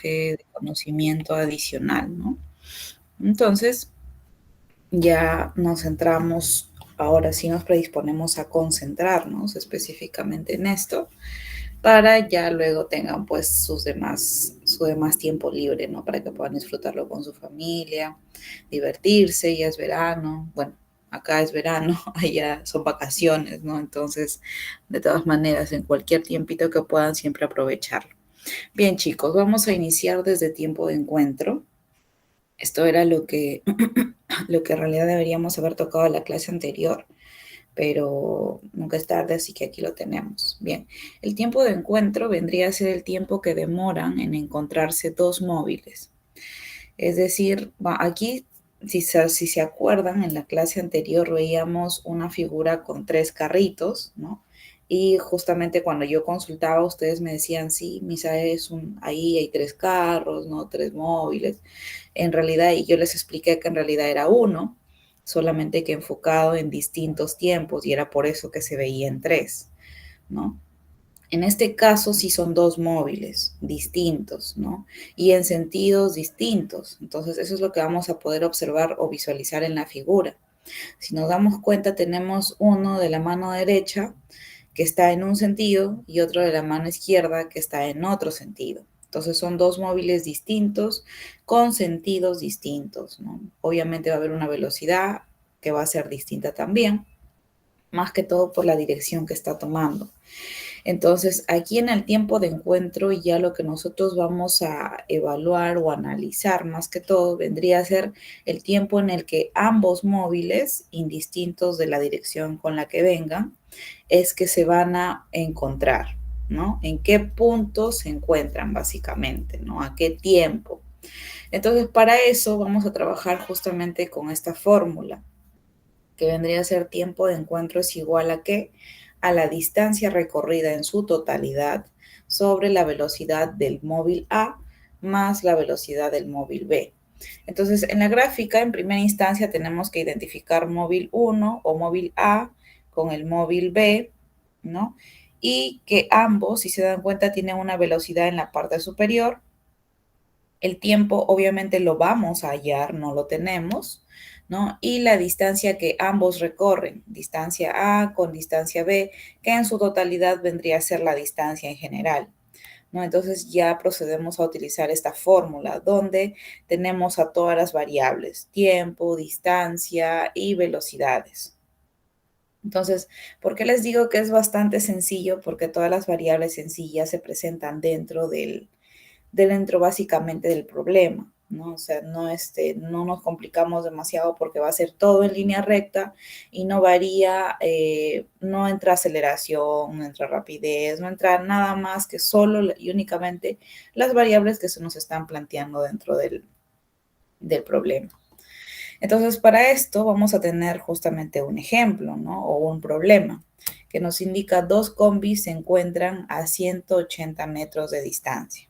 de conocimiento adicional, ¿no? Entonces, ya nos centramos, ahora sí nos predisponemos a concentrarnos específicamente en esto, para ya luego tengan pues su demás tiempo libre, ¿no? Para que puedan disfrutarlo con su familia, divertirse, ya es verano, bueno, acá es verano, allá son vacaciones, ¿no? Entonces, de todas maneras, en cualquier tiempito que puedan, siempre aprovecharlo. Bien, chicos, vamos a iniciar desde tiempo de encuentro. Esto era lo que en realidad deberíamos haber tocado en la clase anterior, pero nunca es tarde, así que aquí lo tenemos. Bien, el tiempo de encuentro vendría a ser el tiempo que demoran en encontrarse dos móviles. Es decir, aquí, si se acuerdan, en la clase anterior veíamos una figura con tres carritos, ¿no? Y justamente cuando yo consultaba, ustedes me decían, sí, Misa, ahí hay tres carros, ¿no? Tres móviles. En realidad, y yo les expliqué que en realidad era uno, solamente que enfocado en distintos tiempos, y era por eso que se veía en tres, ¿no? En este caso sí son dos móviles distintos, ¿no? Y en sentidos distintos. Entonces eso es lo que vamos a poder observar o visualizar en la figura. Si nos damos cuenta, tenemos uno de la mano derecha que está en un sentido y otro de la mano izquierda que está en otro sentido. Entonces son dos móviles distintos con sentidos distintos, ¿no? Obviamente va a haber una velocidad que va a ser distinta también, más que todo por la dirección que está tomando. Entonces, aquí en el tiempo de encuentro ya lo que nosotros vamos a evaluar o analizar más que todo vendría a ser el tiempo en el que ambos móviles, indistintos de la dirección con la que vengan, es que se van a encontrar, ¿no? ¿En qué punto se encuentran básicamente, ¿no? ¿A qué tiempo? Entonces, para eso vamos a trabajar justamente con esta fórmula, que vendría a ser tiempo de encuentro es igual a qué? A la distancia recorrida en su totalidad sobre la velocidad del móvil A más la velocidad del móvil B. Entonces, en la gráfica, en primera instancia, tenemos que identificar móvil 1 o móvil A con el móvil B, ¿no? Y que ambos, si se dan cuenta, tienen una velocidad en la parte superior. El tiempo obviamente lo vamos a hallar, no lo tenemos, ¿no? Y la distancia que ambos recorren, distancia A con distancia B, que en su totalidad vendría a ser la distancia en general, ¿no? Entonces ya procedemos a utilizar esta fórmula donde tenemos a todas las variables, tiempo, distancia y velocidades. Entonces, ¿por qué les digo que es bastante sencillo? Porque todas las variables sencillas se presentan dentro básicamente del problema, ¿no? O sea, no nos complicamos demasiado porque va a ser todo en línea recta y no varía, no entra aceleración, no entra rapidez, no entra nada más que solo y únicamente las variables que se nos están planteando dentro del problema. Entonces, para esto vamos a tener justamente un ejemplo, ¿no? O un problema que nos indica dos combis se encuentran a 180 metros de distancia.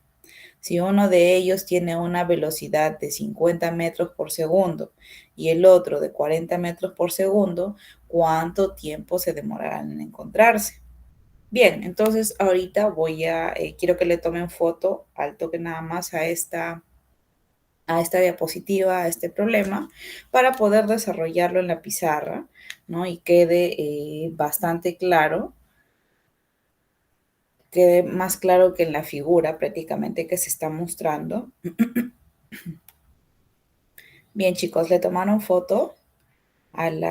Si uno de ellos tiene una velocidad de 50 metros por segundo y el otro de 40 metros por segundo, ¿cuánto tiempo se demorarán en encontrarse? Bien, entonces ahorita quiero que le tomen foto al toque nada más a esta diapositiva, a este problema, para poder desarrollarlo en la pizarra, ¿no? Y bastante claro, quede más claro que en la figura prácticamente que se está mostrando. Bien, chicos, le tomaron foto al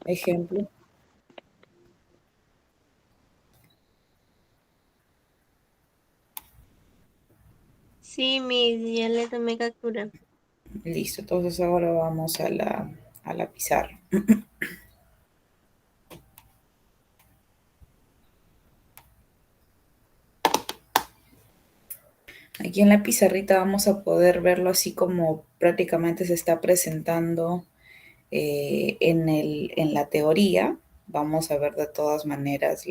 ejemplo. Sí, mi, ya le tomé captura. Listo, entonces ahora vamos a la pizarra. Aquí en la pizarrita vamos a poder verlo así como prácticamente se está presentando en la teoría. Vamos a ver de todas maneras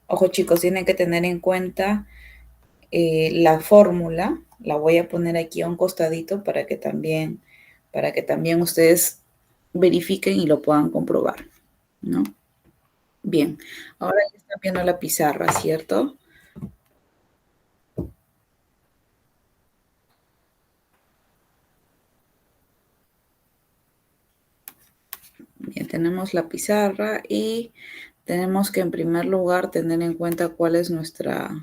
Ojo chicos, tienen que tener en cuenta la fórmula. La voy a poner aquí a un costadito para que también ustedes verifiquen y lo puedan comprobar, ¿no? Bien, ahora ya están viendo la pizarra, ¿cierto? tenemos la pizarra y tenemos que en primer lugar tener en cuenta cuál es nuestra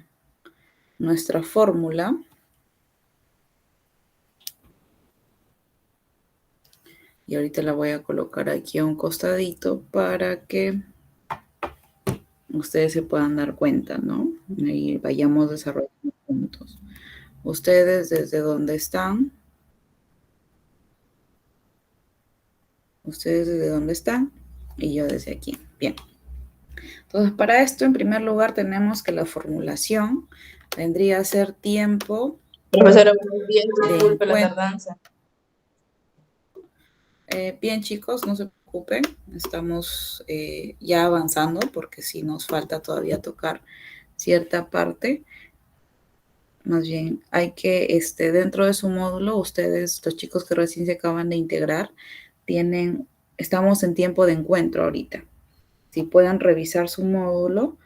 fórmula. Y ahorita la voy a colocar aquí a un costadito para que ustedes se puedan dar cuenta, ¿no? Y vayamos desarrollando juntos. Ustedes desde donde están. Ustedes desde donde están y yo desde aquí. Bien. Entonces, para esto, en primer lugar, tenemos que la formulación vendría a ser tiempo. Profesora, buenos días, disculpe la tardanza. Bien, chicos, no se preocupen. Estamos ya avanzando porque sí nos falta todavía tocar cierta parte. Más bien, hay que, dentro de su módulo, ustedes, los chicos que recién se acaban de integrar, estamos en tiempo de encuentro ahorita. Si puedan revisar su módulo,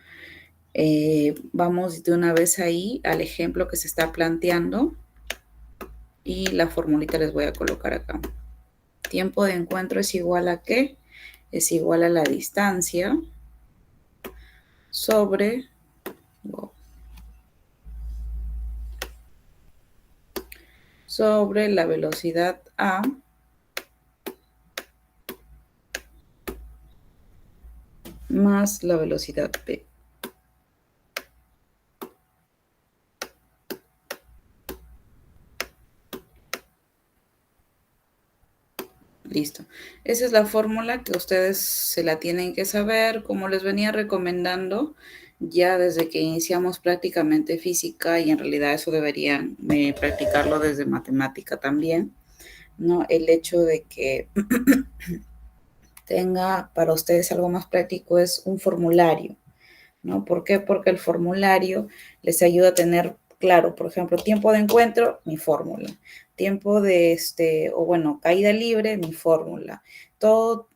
vamos de una vez ahí al ejemplo que se está planteando y la formulita les voy a colocar acá. Tiempo de encuentro es igual a ¿qué? Es igual a la distancia sobre la velocidad A más la velocidad B. Listo. Esa es la fórmula que ustedes se la tienen que saber, como les venía recomendando ya desde que iniciamos prácticamente física, y en realidad eso deberían practicarlo desde matemática también, ¿no? El hecho de que tenga para ustedes algo más práctico es un formulario, ¿no? ¿Por qué? Porque el formulario les ayuda a tener claro, por ejemplo, tiempo de encuentro, mi fórmula. Tiempo de, caída libre, mi fórmula. Todo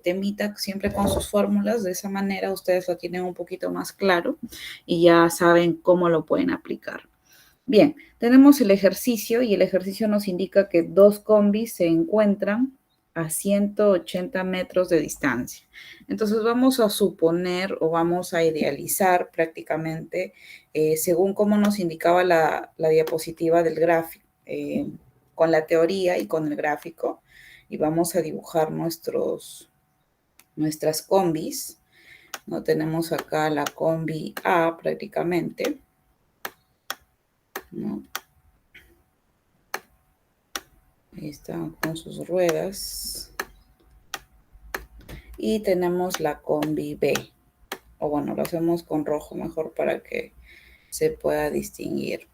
temita siempre con sus fórmulas. De esa manera ustedes lo tienen un poquito más claro y ya saben cómo lo pueden aplicar. Bien, tenemos el ejercicio y el ejercicio nos indica que dos combis se encuentran a 180 metros de distancia. Entonces vamos a suponer o vamos a idealizar prácticamente según cómo nos indicaba la diapositiva del gráfico, con la teoría y con el gráfico, y vamos a dibujar nuestras combis. ¿No? Tenemos acá la combi A prácticamente, ¿no? Ahí está con sus ruedas. Y tenemos la combi B. O bueno, lo hacemos con rojo mejor para que se pueda distinguir.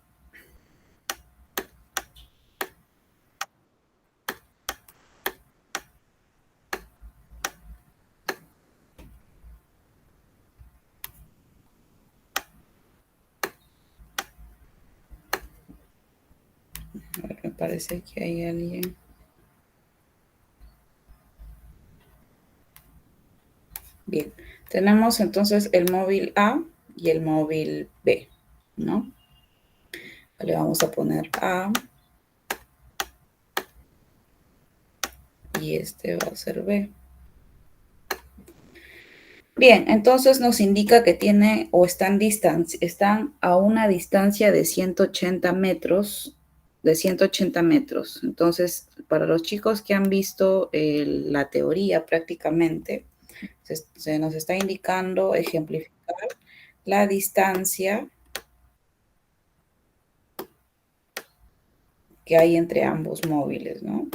A ver, me parece que hay alguien. Bien, tenemos entonces el móvil A y el móvil B, ¿no? Le vamos a poner A. Y este va a ser B. Bien, entonces nos indica que tiene o están a una distancia de 180 metros. Entonces, para los chicos que han visto la teoría prácticamente, se nos está indicando ejemplificar la distancia que hay entre ambos móviles, ¿no?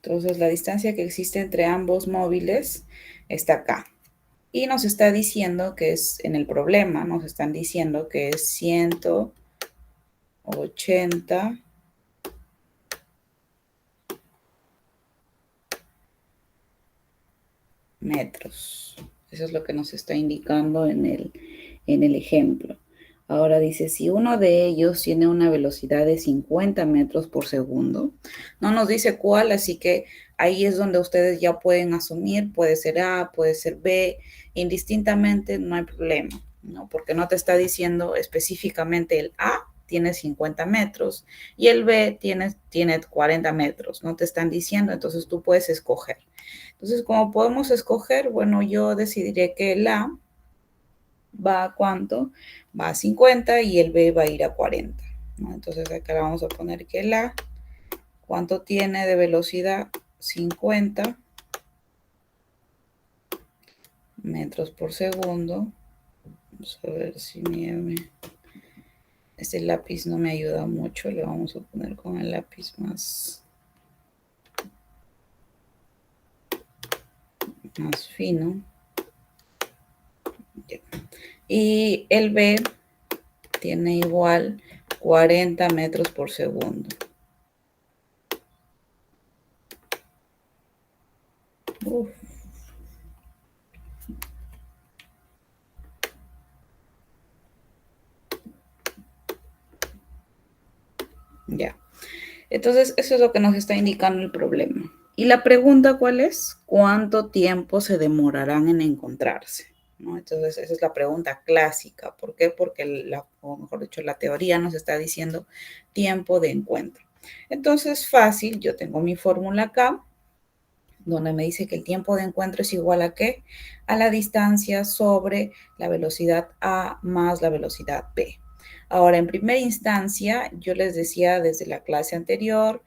Entonces, la distancia que existe entre ambos móviles está acá. Y nos está diciendo que es, en el problema, nos están diciendo que es 180 metros. Eso es lo que nos está indicando en el ejemplo. Ahora dice, si uno de ellos tiene una velocidad de 50 metros por segundo, no nos dice cuál, así que ahí es donde ustedes ya pueden asumir, puede ser A, puede ser B, indistintamente no hay problema, ¿no? Porque no te está diciendo específicamente el A tiene 50 metros y el B tiene 40 metros, ¿no? Te están diciendo, entonces tú puedes escoger. Entonces, como podemos escoger, bueno, yo decidiré que el A va a ¿cuánto? Va a 50 y el B va a ir a 40, ¿no? Entonces acá le vamos a poner que el A, ¿cuánto tiene de velocidad? 50 metros por segundo. Vamos a ver si este lápiz no me ayuda mucho. Le vamos a poner con el lápiz más fino. Y el B tiene igual 40 metros por segundo. Uf. Ya. Entonces, eso es lo que nos está indicando el problema. Y la pregunta, ¿cuál es? ¿Cuánto tiempo se demorarán en encontrarse? ¿No? Entonces, esa es la pregunta clásica. ¿Por qué? Porque, o mejor dicho, la teoría nos está diciendo tiempo de encuentro. Entonces, fácil, yo tengo mi fórmula acá, donde me dice que el tiempo de encuentro es igual a ¿qué? A la distancia sobre la velocidad A más la velocidad B. Ahora, en primera instancia, yo les decía desde la clase anterior,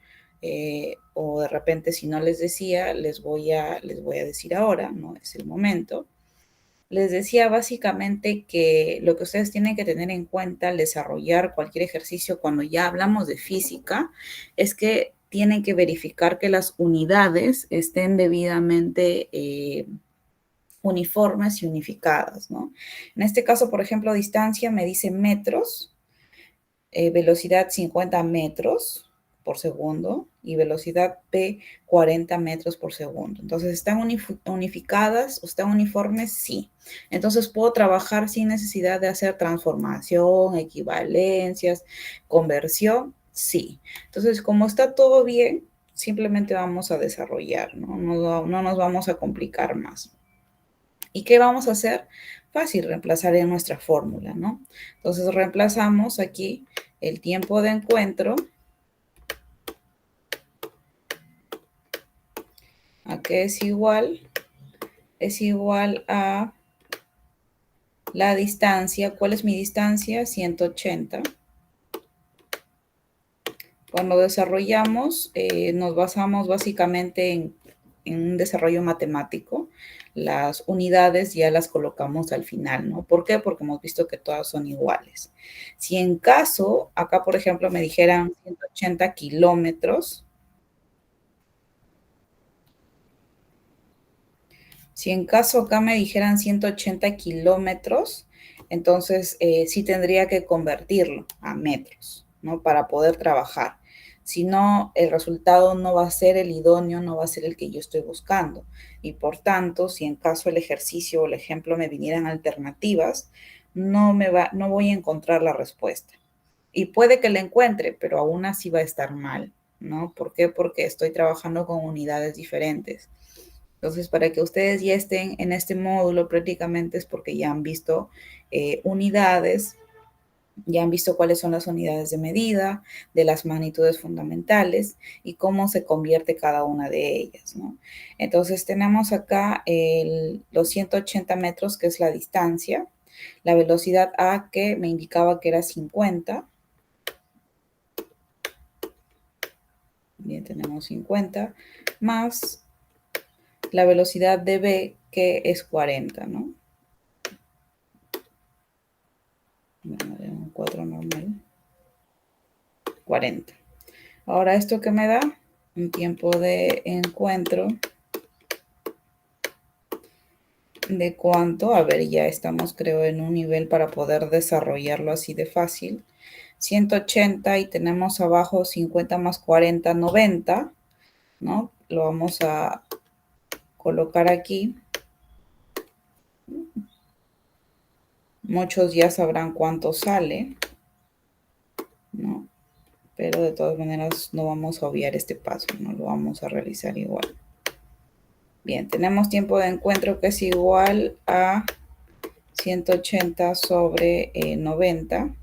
o de repente si no les decía, les voy a decir ahora, ¿no? Es el momento. Les decía básicamente que lo que ustedes tienen que tener en cuenta al desarrollar cualquier ejercicio cuando ya hablamos de física es que tienen que verificar que las unidades estén debidamente uniformes y unificadas, ¿no? En este caso, por ejemplo, distancia me dice metros, velocidad 50 metros por segundo y velocidad P 40 metros por segundo. Entonces, ¿están unificadas o están uniformes? Sí. Entonces, puedo trabajar sin necesidad de hacer transformación, equivalencias, conversión. Sí. Entonces, como está todo bien, simplemente vamos a desarrollar, ¿no? No nos vamos a complicar más. ¿Y qué vamos a hacer? Fácil, reemplazar en nuestra fórmula, ¿no? Entonces, reemplazamos aquí el tiempo de encuentro. ¿A qué es igual? Es igual a la distancia. ¿Cuál es mi distancia? 180. Cuando desarrollamos, nos basamos básicamente en un desarrollo matemático. Las unidades ya las colocamos al final, ¿no? ¿Por qué? Porque hemos visto que todas son iguales. Si en caso, acá por ejemplo me dijeran 180 kilómetros, si en caso acá me dijeran 180 kilómetros, entonces sí tendría que convertirlo a metros, ¿no? Para poder trabajar. Si no, el resultado no va a ser el idóneo, no va a ser el que yo estoy buscando. Y por tanto, si en caso el ejercicio o el ejemplo me vinieran alternativas, no voy a encontrar la respuesta. Y puede que la encuentre, pero aún así va a estar mal, ¿no? ¿Por qué? Porque estoy trabajando con unidades diferentes. Entonces, para que ustedes ya estén en este módulo prácticamente es porque ya han visto unidades, ya han visto cuáles son las unidades de medida, de las magnitudes fundamentales y cómo se convierte cada una de ellas, ¿no? Entonces, tenemos acá los 180 metros, que es la distancia, la velocidad A, que me indicaba que era 50. Bien, tenemos 50, más la velocidad de B, que es 40, ¿no? Bueno, un 4 normal. 40. Ahora, ¿esto qué me da? Un tiempo de encuentro de cuánto. A ver, ya estamos, creo, en un nivel para poder desarrollarlo así de fácil. 180 y tenemos abajo 50 más 40, 90, ¿no? Lo vamos a colocar aquí. Muchos ya sabrán cuánto sale, ¿no? Pero de todas maneras no vamos a obviar este paso, no lo vamos a realizar igual. Bien, tenemos tiempo de encuentro que es igual a 180 sobre 90.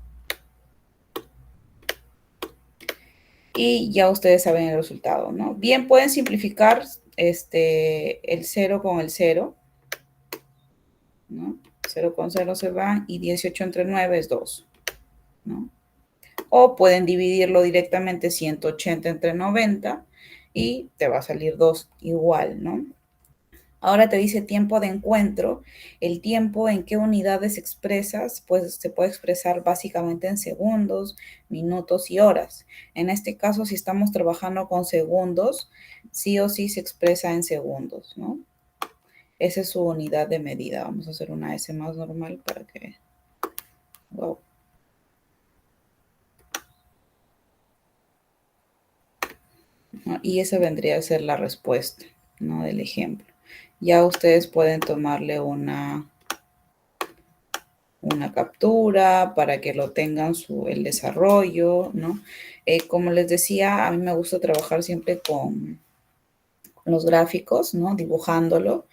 y ya ustedes saben el resultado, ¿no? Bien, pueden simplificar el 0 con el 0, ¿no? 0 con 0 se van y 18 entre 9 es 2, ¿no? O pueden dividirlo directamente 180 entre 90 y te va a salir 2 igual, ¿no? Ahora te dice tiempo de encuentro. El tiempo en qué unidades expresas, pues se puede expresar básicamente en segundos, minutos y horas. En este caso, si estamos trabajando con segundos, sí o sí se expresa en segundos, ¿no? Esa es su unidad de medida. Vamos a hacer una S más normal para que... Wow. Y esa vendría a ser la respuesta, ¿no? Del ejemplo. Ya ustedes pueden tomarle una captura para que lo tengan el desarrollo, ¿no? Como les decía, a mí me gusta trabajar siempre con los gráficos, ¿no? Dibujándolo.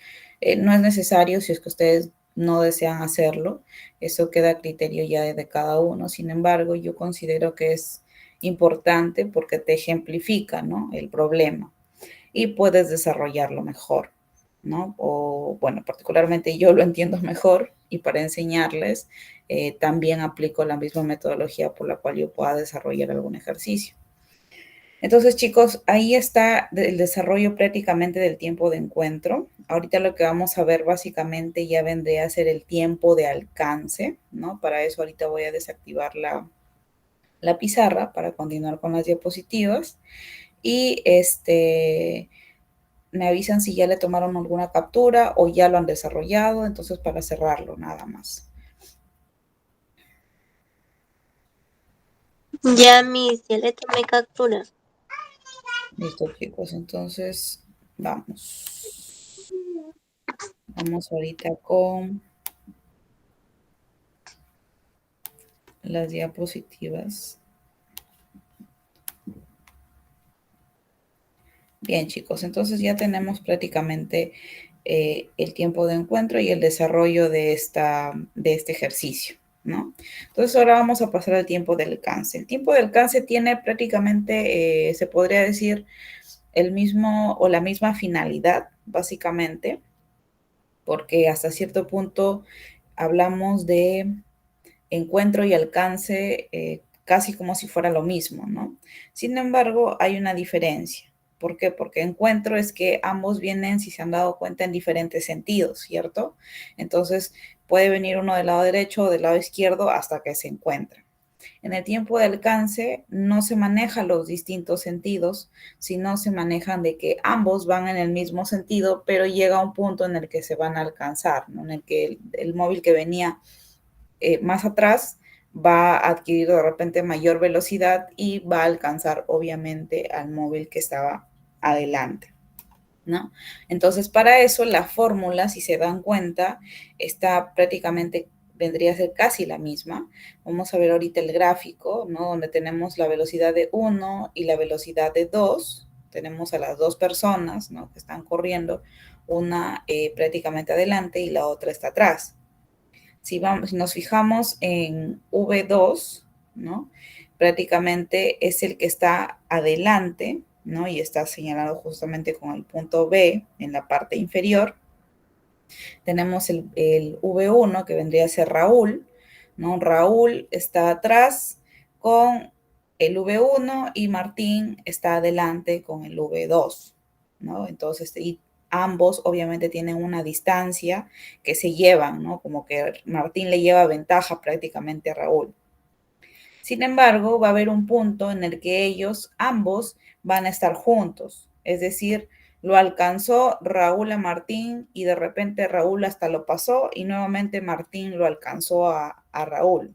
No es necesario si es que ustedes no desean hacerlo. Eso queda a criterio ya de cada uno. Sin embargo, yo considero que es importante porque te ejemplifica, ¿no? El problema y puedes desarrollarlo mejor, ¿no? O, bueno, particularmente yo lo entiendo mejor y para enseñarles también aplico la misma metodología por la cual yo pueda desarrollar algún ejercicio. Entonces, chicos, ahí está el desarrollo prácticamente del tiempo de encuentro. Ahorita lo que vamos a ver básicamente ya vendría a ser el tiempo de alcance, ¿no? Para eso ahorita voy a desactivar la pizarra para continuar con las diapositivas. Y me avisan si ya le tomaron alguna captura o ya lo han desarrollado, entonces para cerrarlo nada más. Ya, Miss, ya le tomé captura. Listo, chicos, entonces vamos. Vamos ahorita con las diapositivas. Bien, chicos, entonces ya tenemos prácticamente el tiempo de encuentro y el desarrollo de este ejercicio, ¿no? Entonces ahora vamos a pasar al tiempo del alcance. El tiempo del alcance tiene prácticamente, se podría decir, el mismo o la misma finalidad, básicamente, porque hasta cierto punto hablamos de encuentro y alcance casi como si fuera lo mismo, ¿no? Sin embargo, hay una diferencia. ¿Por qué? Porque encuentro es que ambos vienen, si se han dado cuenta, en diferentes sentidos, ¿cierto? Entonces, puede venir uno del lado derecho o del lado izquierdo hasta que se encuentran. En el tiempo de alcance no se manejan los distintos sentidos, sino se manejan de que ambos van en el mismo sentido, pero llega un punto en el que se van a alcanzar, ¿no? En el que el móvil que venía más atrás va a adquirir de repente mayor velocidad y va a alcanzar obviamente al móvil que estaba adelante, ¿no? Entonces, para eso la fórmula, si se dan cuenta, está prácticamente, vendría a ser casi la misma. Vamos a ver ahorita el gráfico, ¿no? Donde tenemos la velocidad de 1 y la velocidad de 2. Tenemos a las dos personas, ¿no? Que están corriendo, una prácticamente adelante y la otra está atrás. Si nos fijamos en V2, ¿no? Prácticamente es el que está adelante, ¿no? Y está señalado justamente con el punto B en la parte inferior. Tenemos el V1 que vendría a ser Raúl, ¿no? Raúl está atrás con el V1 y Martín está adelante con el V2, ¿no? Entonces, y ambos obviamente tienen una distancia que se llevan, ¿no? Como que Martín le lleva ventaja prácticamente a Raúl. Sin embargo, va a haber un punto en el que ellos ambos van a estar juntos, es decir, lo alcanzó Raúl a Martín y de repente Raúl hasta lo pasó y nuevamente Martín lo alcanzó a Raúl.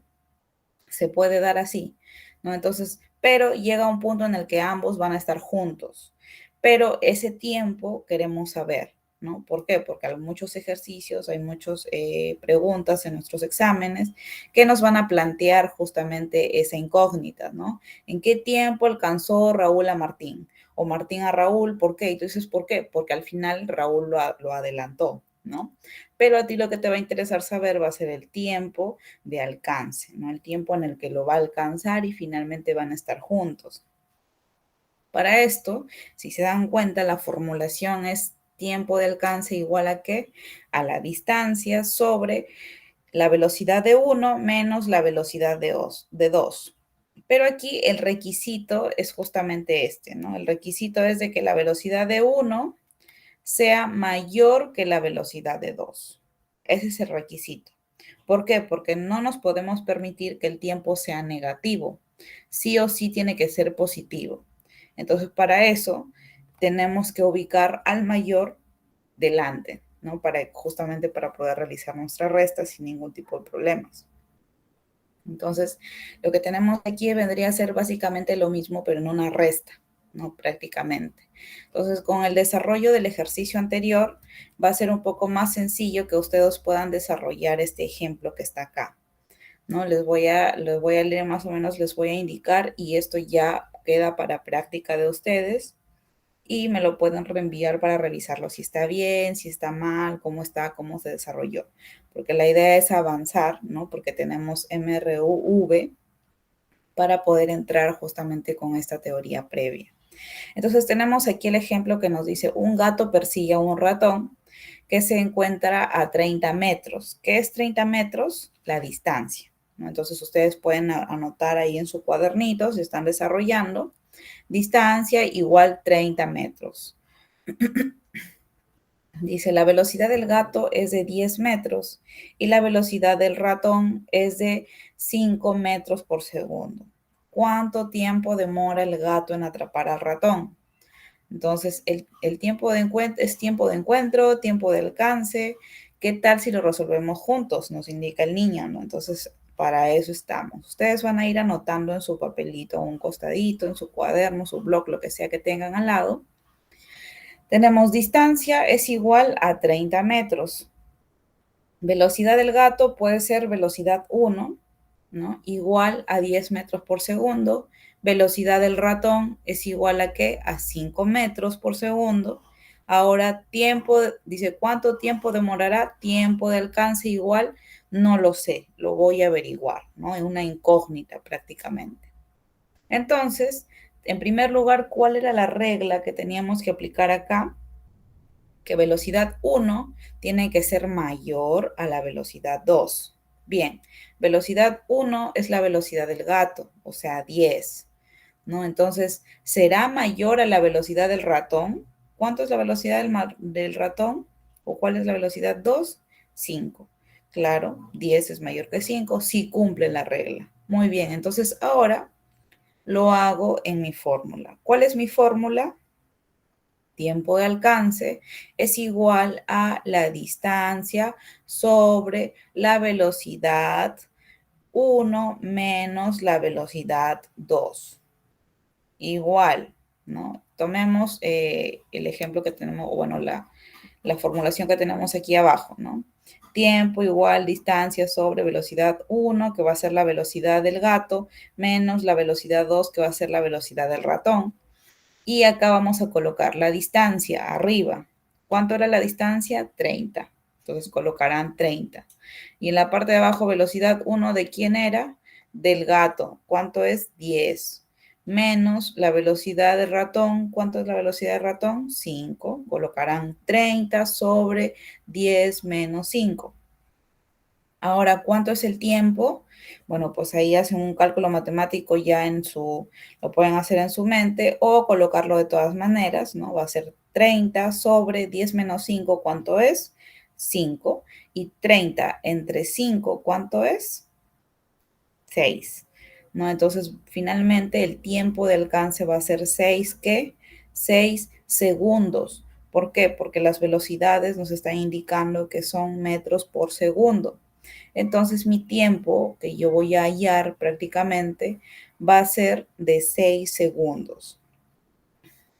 Se puede dar así, ¿no? Entonces, pero llega un punto en el que ambos van a estar juntos, pero ese tiempo queremos saber, ¿no? ¿Por qué? Porque hay muchos ejercicios, hay muchas preguntas en nuestros exámenes que nos van a plantear justamente esa incógnita, ¿no? ¿En qué tiempo alcanzó Raúl a Martín? O Martín a Raúl, ¿por qué? Y tú dices, ¿por qué? Porque al final Raúl lo adelantó, ¿no? Pero a ti lo que te va a interesar saber va a ser el tiempo de alcance, ¿no? El tiempo en el que lo va a alcanzar y finalmente van a estar juntos. Para esto, si se dan cuenta, la formulación es tiempo de alcance igual a ¿qué? A la distancia sobre la velocidad de 1 menos la velocidad de 2. Pero aquí el requisito es justamente este, ¿no? El requisito es de que la velocidad de 1 sea mayor que la velocidad de 2. Ese es el requisito. ¿Por qué? Porque no nos podemos permitir que el tiempo sea negativo. Sí o sí tiene que ser positivo. Entonces, para eso tenemos que ubicar al mayor delante, ¿no? Justamente para poder realizar nuestra resta sin ningún tipo de problemas. Entonces, lo que tenemos aquí vendría a ser básicamente lo mismo, pero en una resta, ¿no? Prácticamente. Entonces, con el desarrollo del ejercicio anterior, va a ser un poco más sencillo que ustedes puedan desarrollar este ejemplo que está acá, ¿no? Les voy a leer más o menos, les voy a indicar y esto ya queda para práctica de ustedes y me lo pueden reenviar para revisarlo si está bien, si está mal, cómo está, cómo se desarrolló. Porque la idea es avanzar, ¿no? Porque tenemos MRUV para poder entrar justamente con esta teoría previa. Entonces tenemos aquí el ejemplo que nos dice un gato persigue a un ratón que se encuentra a 30 metros. ¿Qué es 30 metros? La distancia, ¿no? Entonces ustedes pueden anotar ahí en su cuadernito si están desarrollando. Distancia igual 30 metros. Dice, la velocidad del gato es de 10 metros y la velocidad del ratón es de 5 metros por segundo. ¿Cuánto tiempo demora el gato en atrapar al ratón? Entonces, el tiempo de encuentro es tiempo de encuentro, tiempo de alcance. ¿Qué tal si lo resolvemos juntos? Nos indica el niño, ¿no? Entonces, para eso estamos. Ustedes van a ir anotando en su papelito, un costadito, en su cuaderno, su blog, lo que sea que tengan al lado. Tenemos distancia es igual a 30 metros. Velocidad del gato puede ser velocidad 1, ¿no? Igual a 10 metros por segundo. Velocidad del ratón es igual a ¿qué? A 5 metros por segundo. Ahora, tiempo, dice, ¿cuánto tiempo demorará? Tiempo de alcance igual, no lo sé, lo voy a averiguar, ¿no? Es una incógnita prácticamente. Entonces, en primer lugar, ¿cuál era la regla que teníamos que aplicar acá? Que velocidad 1 tiene que ser mayor a la velocidad 2. Bien, velocidad 1 es la velocidad del gato, o sea, 10, ¿no? Entonces, ¿será mayor a la velocidad del ratón? ¿Cuánto es la velocidad del ratón? ¿O cuál es la velocidad 2? 5. Claro, 10 es mayor que 5, sí cumple la regla. Muy bien, entonces ahora lo hago en mi fórmula. ¿Cuál es mi fórmula? Tiempo de alcance es igual a la distancia sobre la velocidad 1 menos la velocidad 2. Igual, ¿no? Tomemos el ejemplo que tenemos, bueno, la formulación que tenemos aquí abajo, ¿no? Tiempo igual distancia sobre velocidad 1, que va a ser la velocidad del gato, menos la velocidad 2, que va a ser la velocidad del ratón. Y acá vamos a colocar la distancia arriba. ¿Cuánto era la distancia? 30. Entonces colocarán 30. Y en la parte de abajo, velocidad 1, ¿de quién era? Del gato. ¿Cuánto es? 10. Menos la velocidad del ratón. ¿Cuánto es la velocidad del ratón? 5. Colocarán 30 sobre 10 menos 5. Ahora, ¿cuánto es el tiempo? Bueno, pues ahí hacen un cálculo matemático ya lo pueden hacer en su mente o colocarlo de todas maneras, ¿no? Va a ser 30 sobre 10 menos 5, ¿cuánto es? 5. Y 30 entre 5, ¿cuánto es? 6. ¿No? Entonces, finalmente el tiempo de alcance va a ser 6, ¿qué? 6 segundos. ¿Por qué? Porque las velocidades nos están indicando que son metros por segundo. Entonces mi tiempo que yo voy a hallar prácticamente va a ser de 6 segundos.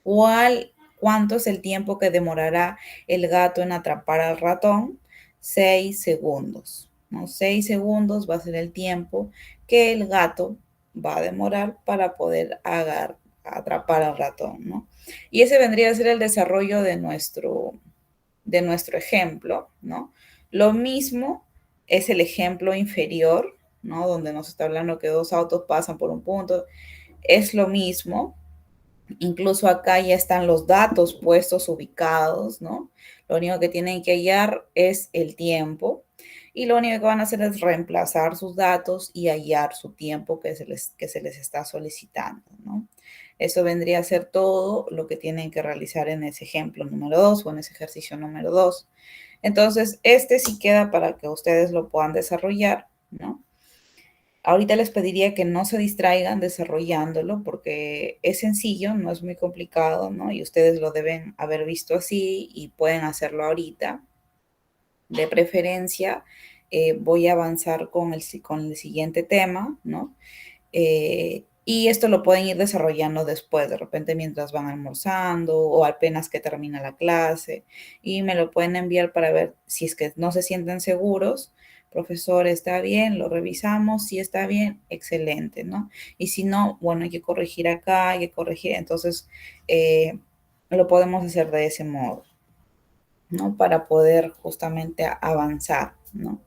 ¿Cuánto es el tiempo que demorará el gato en atrapar al ratón? 6 segundos, ¿no? 6 segundos va a ser el tiempo que el gato va a demorar para poder atrapar al ratón, ¿no? Y ese vendría a ser el desarrollo de nuestro ejemplo, ¿no? Lo mismo es el ejemplo inferior, ¿no? Donde nos está hablando que dos autos pasan por un punto. Es lo mismo, Incluso acá ya están los datos puestos, ubicados, ¿no? Lo único que tienen que hallar es el tiempo y lo único que van a hacer es reemplazar sus datos y hallar su tiempo que se les está solicitando, ¿no? Eso vendría a ser todo lo que tienen que realizar en ese ejemplo número 2 o en ese ejercicio número 2. Entonces, este sí queda para que ustedes lo puedan desarrollar, ¿no? Ahorita les pediría que no se distraigan desarrollándolo porque es sencillo, no es muy complicado, ¿no? Y ustedes lo deben haber visto así y pueden hacerlo ahorita. De preferencia, voy a avanzar con el siguiente tema, ¿no? Y esto lo pueden ir desarrollando después, de repente mientras van almorzando o apenas que termina la clase. Y me lo pueden enviar para ver si es que no se sienten seguros. Profesor, está bien, lo revisamos. Si está bien, excelente, ¿no? Y si no, bueno, hay que corregir acá, hay que corregir. Entonces, lo podemos hacer de ese modo, ¿no? Para poder justamente avanzar, ¿no?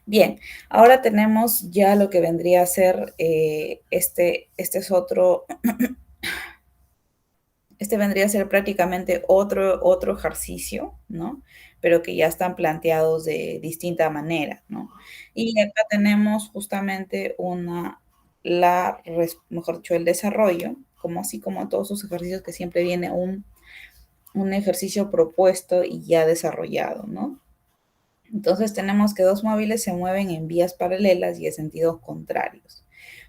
Bien, ahora tenemos ya lo que vendría a ser este vendría a ser prácticamente otro ejercicio, ¿no? Pero que ya están planteados de distinta manera, ¿no? Y acá tenemos justamente mejor dicho, el desarrollo, como así como en todos sus ejercicios que siempre viene un ejercicio propuesto y ya desarrollado, ¿no? Entonces tenemos que dos móviles se mueven en vías paralelas y en sentidos contrarios,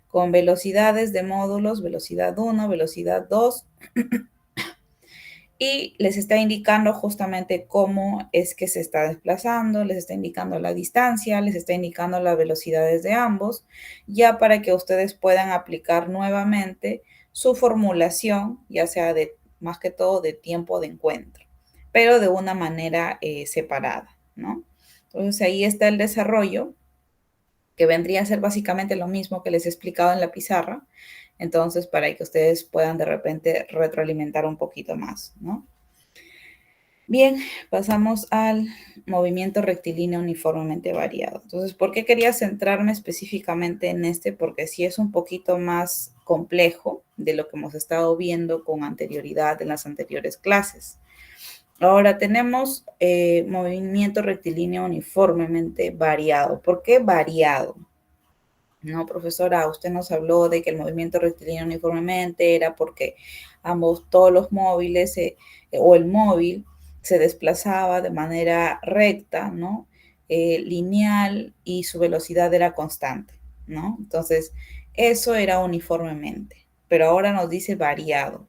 con velocidades de módulos, velocidad 1, velocidad 2, y les está indicando justamente cómo es que se está desplazando, les está indicando la distancia, les está indicando las velocidades de ambos, ya para que ustedes puedan aplicar nuevamente su formulación, ya sea de más que todo de tiempo de encuentro, pero de una manera separada, ¿no? Entonces ahí está el desarrollo, que vendría a ser básicamente lo mismo que les he explicado en la pizarra. Entonces, para que ustedes puedan de repente retroalimentar un poquito más, ¿no? Bien, pasamos al movimiento rectilíneo uniformemente variado. Entonces, ¿por qué quería centrarme específicamente en este? Porque sí es un poquito más complejo de lo que hemos estado viendo con anterioridad en las anteriores clases. Ahora tenemos movimiento rectilíneo uniformemente variado. ¿Por qué variado? No, profesora, usted nos habló de que el movimiento rectilíneo uniformemente era porque todos los móviles o el móvil se desplazaba de manera recta, ¿no? Lineal y su velocidad era constante, ¿no? Entonces, eso era uniformemente, pero ahora nos dice variado.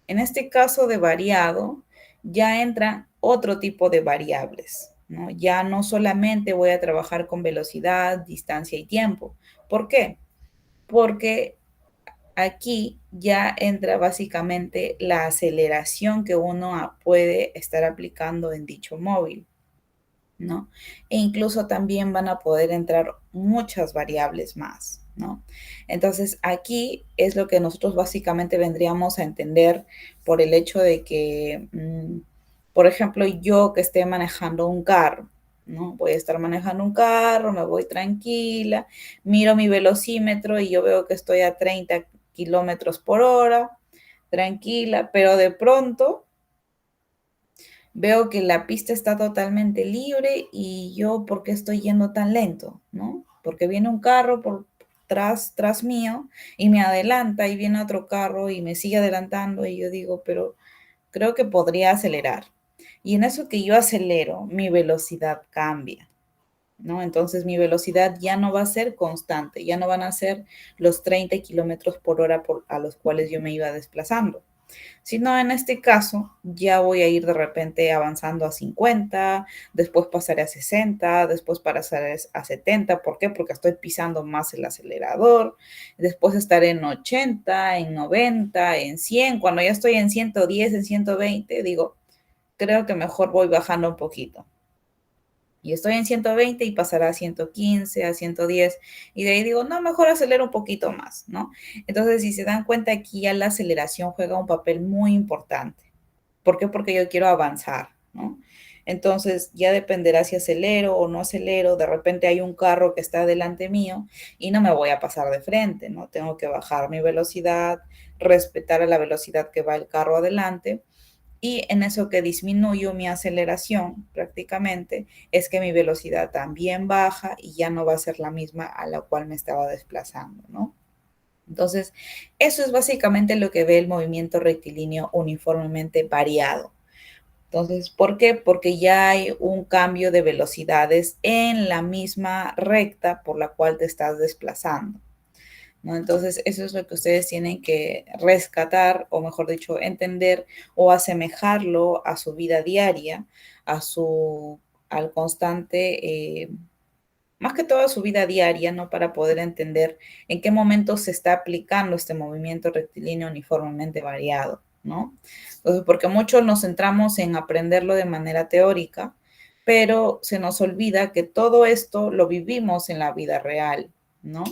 En este caso de variado, ya entran otro tipo de variables, ¿no? Ya no solamente voy a trabajar con velocidad, distancia y tiempo. ¿Por qué? Porque aquí ya entra básicamente la aceleración que uno puede estar aplicando en dicho móvil, ¿no? E incluso también van a poder entrar muchas variables más, ¿no? Entonces, aquí es lo que nosotros básicamente vendríamos a entender por el hecho de que, por ejemplo, yo que esté manejando un carro, ¿no? Voy a estar manejando un carro, me voy tranquila, miro mi velocímetro y yo veo que estoy a 30 kilómetros por hora, tranquila, pero de pronto veo que la pista está totalmente libre y yo, ¿por qué estoy yendo tan lento? ¿No? Porque viene un carro tras mío y me adelanta y viene otro carro y me sigue adelantando y yo digo, pero creo que podría acelerar. Y en eso que yo acelero, mi velocidad cambia, ¿no? Entonces mi velocidad ya no va a ser constante, ya no van a ser los 30 kilómetros por hora a los cuales yo me iba desplazando. Sino en este caso, ya voy a ir de repente avanzando a 50, después pasaré a 60, después pasaré a 70. ¿Por qué? Porque estoy pisando más el acelerador. Después estaré en 80, en 90, en 100. Cuando ya estoy en 110, en 120, digo, creo que mejor voy bajando un poquito. Y estoy en 120 y pasará a 115, a 110. Y de ahí digo, no, mejor acelero un poquito más, ¿no? Entonces, si se dan cuenta, aquí ya la aceleración juega un papel muy importante. ¿Por qué? Porque yo quiero avanzar, ¿no? Entonces ya dependerá si acelero o no acelero. De repente hay un carro que está delante mío y no me voy a pasar de frente, ¿no? Tengo que bajar mi velocidad, respetar a la velocidad que va el carro adelante. Y en eso que disminuyo mi aceleración prácticamente es que mi velocidad también baja y ya no va a ser la misma a la cual me estaba desplazando, ¿no? Entonces, eso es básicamente lo que ve el movimiento rectilíneo uniformemente variado. Entonces, ¿por qué? Porque ya hay un cambio de velocidades en la misma recta por la cual te estás desplazando, ¿no? Entonces, eso es lo que ustedes tienen que rescatar, o mejor dicho, entender o asemejarlo a su vida diaria, al constante, más que todo a su vida diaria, ¿no? Para poder entender en qué momento se está aplicando este movimiento rectilíneo uniformemente variado, ¿no? Entonces, porque muchos nos centramos en aprenderlo de manera teórica, pero se nos olvida que todo esto lo vivimos en la vida real, ¿no?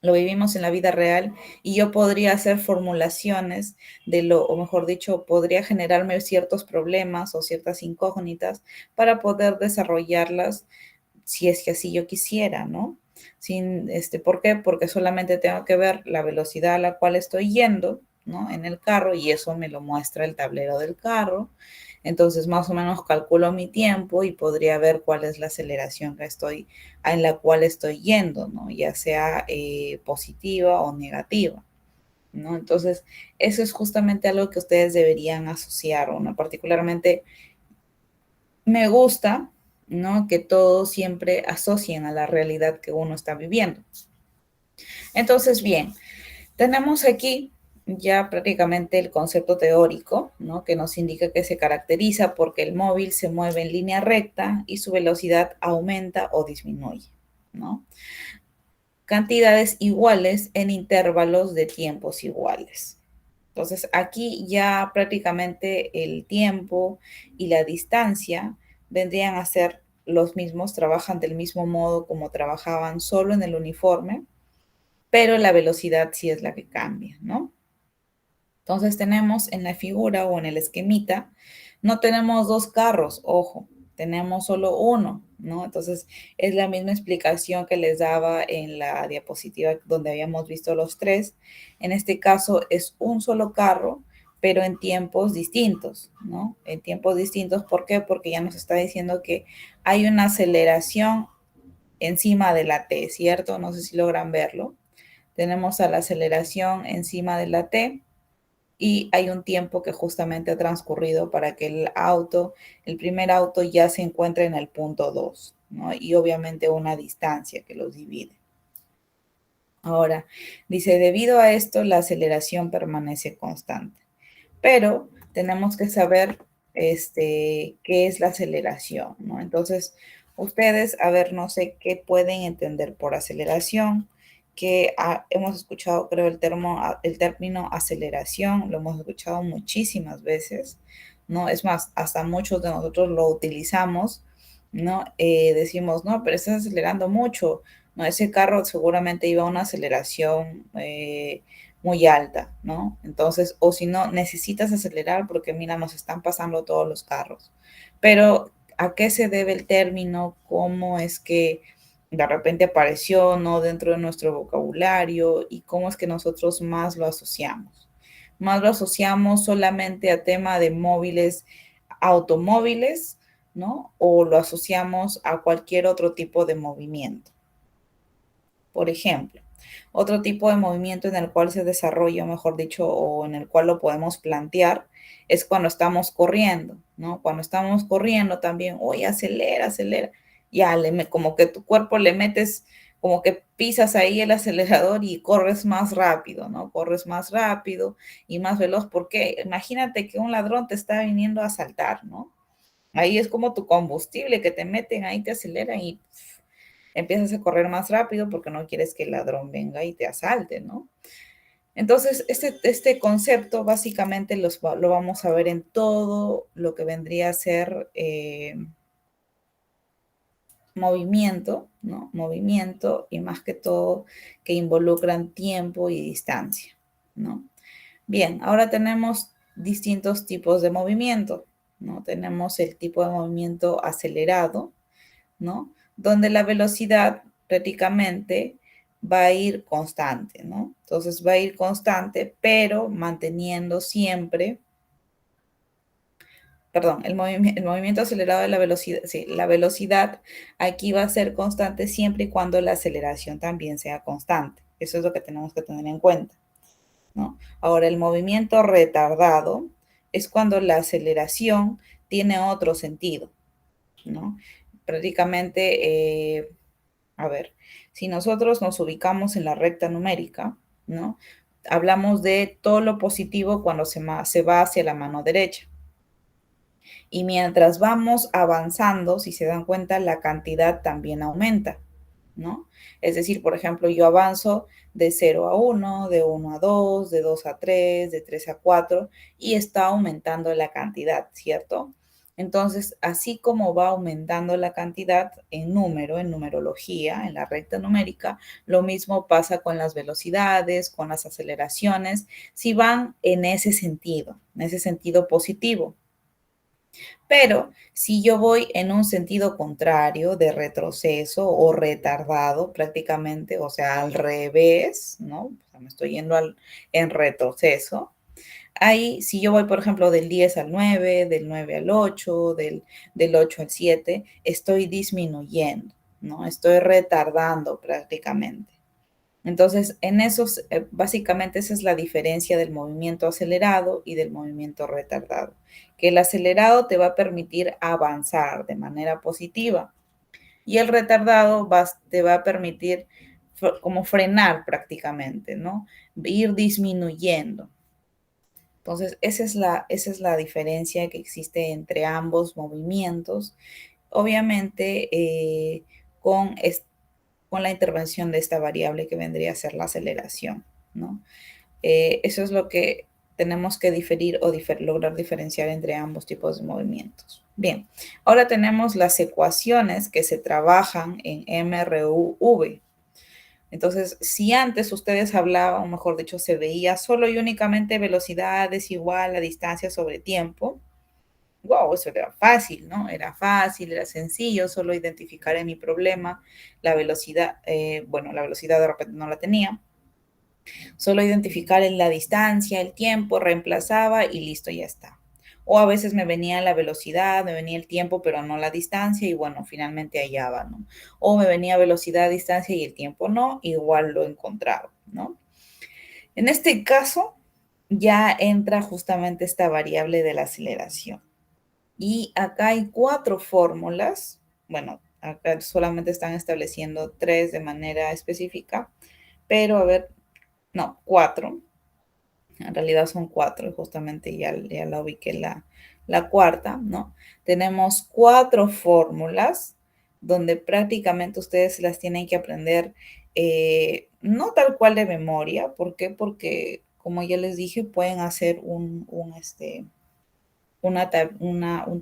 Lo vivimos en la vida real y yo podría hacer formulaciones o mejor dicho, podría generarme ciertos problemas o ciertas incógnitas para poder desarrollarlas si es que así yo quisiera, ¿no? ¿Por qué? Porque solamente tengo que ver la velocidad a la cual estoy yendo, ¿no? En el carro y eso me lo muestra el tablero del carro. Entonces, más o menos calculo mi tiempo y podría ver cuál es la aceleración en la cual estoy yendo, ¿no? Ya sea positiva o negativa, ¿no? Entonces, eso es justamente algo que ustedes deberían asociar, ¿no? Particularmente me gusta, ¿no? Que todos siempre asocien a la realidad que uno está viviendo. Entonces, bien, tenemos aquí ya prácticamente el concepto teórico, ¿no? Que nos indica que se caracteriza porque el móvil se mueve en línea recta y su velocidad aumenta o disminuye, ¿no? Cantidades iguales en intervalos de tiempos iguales. Entonces, aquí ya prácticamente el tiempo y la distancia vendrían a ser los mismos, trabajan del mismo modo como trabajaban solo en el uniforme, pero la velocidad sí es la que cambia, ¿no? Entonces tenemos en la figura o en el esquemita, no tenemos dos carros, ojo, tenemos solo uno, ¿no? Entonces es la misma explicación que les daba en la diapositiva donde habíamos visto los tres. En este caso es un solo carro, pero en tiempos distintos, ¿no? En tiempos distintos, ¿por qué? Porque ya nos está diciendo que hay una aceleración encima de la T, ¿cierto? No sé si logran verlo. Tenemos a la aceleración encima de la T y hay un tiempo que justamente ha transcurrido para que el primer auto ya se encuentre en el punto 2, ¿no? Y obviamente una distancia que los divide. Ahora, dice, debido a esto, la aceleración permanece constante. Pero tenemos que saber qué es la aceleración, ¿no? Entonces, ustedes, a ver, no sé qué pueden entender por aceleración, que hemos escuchado, creo, el término aceleración, lo hemos escuchado muchísimas veces, ¿no? Es más, hasta muchos de nosotros lo utilizamos, ¿no? Decimos, no, pero estás acelerando mucho, ¿no? Ese carro seguramente iba a una aceleración muy alta, ¿no? Entonces, o si no, necesitas acelerar porque, mira, nos están pasando todos los carros. Pero, ¿a qué se debe el término? ¿Cómo es que de repente apareció, no dentro de nuestro vocabulario y cómo es que nosotros más lo asociamos? Más lo asociamos solamente a tema de móviles, automóviles, ¿no? O lo asociamos a cualquier otro tipo de movimiento. Por ejemplo, otro tipo de movimiento en el cual se desarrolla, mejor dicho, o en el cual lo podemos plantear, es cuando estamos corriendo, ¿no? Cuando estamos corriendo también, oye, acelera, acelera. Ya, como que tu cuerpo le metes, como que pisas ahí el acelerador y corres más rápido, ¿no? Corres más rápido y más veloz, porque imagínate que un ladrón te está viniendo a asaltar, ¿no? Ahí es como tu combustible que te meten ahí, te aceleran y empiezas a correr más rápido porque no quieres que el ladrón venga y te asalte, ¿no? Entonces, este concepto básicamente lo vamos a ver en todo lo que vendría a ser movimiento, ¿no? Movimiento y más que todo que involucran tiempo y distancia, ¿no? Bien, ahora tenemos distintos tipos de movimiento, ¿no? Tenemos el tipo de movimiento acelerado, ¿no? Donde la velocidad prácticamente va a ir constante, ¿no? Entonces va a ir constante, pero manteniendo siempre, perdón, el movimiento acelerado de la velocidad, sí, la velocidad aquí va a ser constante siempre y cuando la aceleración también sea constante. Eso es lo que tenemos que tener en cuenta, ¿no? Ahora, el movimiento retardado es cuando la aceleración tiene otro sentido, ¿no? Prácticamente, a ver, si nosotros nos ubicamos en la recta numérica, ¿no? Hablamos de todo lo positivo cuando se va hacia la mano derecha. Y mientras vamos avanzando, si se dan cuenta, la cantidad también aumenta, ¿no? Es decir, por ejemplo, yo avanzo de 0 a 1, de 1 a 2, de 2 a 3, de 3 a 4 y está aumentando la cantidad, ¿cierto? Entonces, así como va aumentando la cantidad en número, en numerología, en la recta numérica, lo mismo pasa con las velocidades, con las aceleraciones, si van en ese sentido positivo. Pero si yo voy en un sentido contrario de retroceso o retardado prácticamente, o sea, al revés, ¿no? O sea, me estoy yendo en retroceso. Ahí, si yo voy, por ejemplo, del 10 al 9, del 9 al 8, del 8 al 7, estoy disminuyendo, ¿no? Estoy retardando prácticamente. Entonces, en esos, básicamente esa es la diferencia del movimiento acelerado y del movimiento retardado, que el acelerado te va a permitir avanzar de manera positiva y el retardado te va a permitir como frenar prácticamente, ¿no? Ir disminuyendo. Entonces, esa es la diferencia que existe entre ambos movimientos. Obviamente, con con la intervención de esta variable que vendría a ser la aceleración, ¿no? Eso es lo que tenemos que diferir o lograr diferenciar entre ambos tipos de movimientos. Bien, ahora tenemos las ecuaciones que se trabajan en MRUV. Entonces, si antes ustedes hablaban, o mejor dicho, se veía solo y únicamente velocidad es igual a distancia sobre tiempo, wow, eso era fácil, ¿no? Era fácil, era sencillo, solo identificar en mi problema la velocidad, bueno, la velocidad de repente no la tenía, solo identificar en la distancia, el tiempo, reemplazaba y listo, ya está. O a veces me venía la velocidad, me venía el tiempo, pero no la distancia y bueno, finalmente hallaba, ¿no? O me venía velocidad, distancia y el tiempo no, igual lo encontraba, ¿no? En este caso, ya entra justamente esta variable de la aceleración. Y acá hay 4 fórmulas. Bueno, acá solamente están estableciendo 3 de manera específica, pero a ver, no, 4. En realidad son 4 y justamente ya la ubiqué la cuarta, ¿no? Tenemos 4 fórmulas donde prácticamente ustedes las tienen que aprender, no tal cual de memoria. ¿Por qué? Porque, como ya les dije, pueden hacer un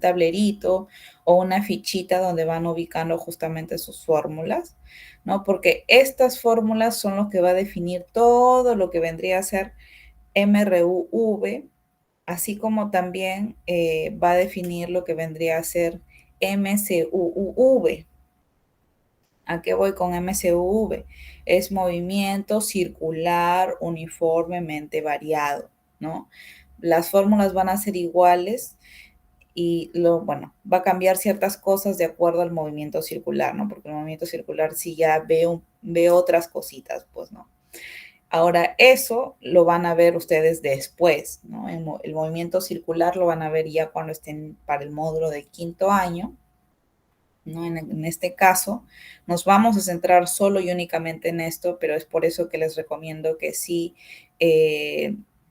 tablerito o una fichita donde van ubicando justamente sus fórmulas, ¿no? Porque estas fórmulas son lo que va a definir todo lo que vendría a ser MRUV, así como también va a definir lo que vendría a ser MCUV. ¿A qué voy con MCUV? Es movimiento circular uniformemente variado, ¿no? Las fórmulas van a ser iguales y bueno, va a cambiar ciertas cosas de acuerdo al movimiento circular, ¿no? Porque el movimiento circular sí ya ve otras cositas, pues, ¿no? Ahora, eso lo van a ver ustedes después, ¿no? El movimiento circular lo van a ver ya cuando estén para el módulo de 5º año, ¿no? En este caso, nos vamos a centrar solo y únicamente en esto, pero es por eso que les recomiendo que sí,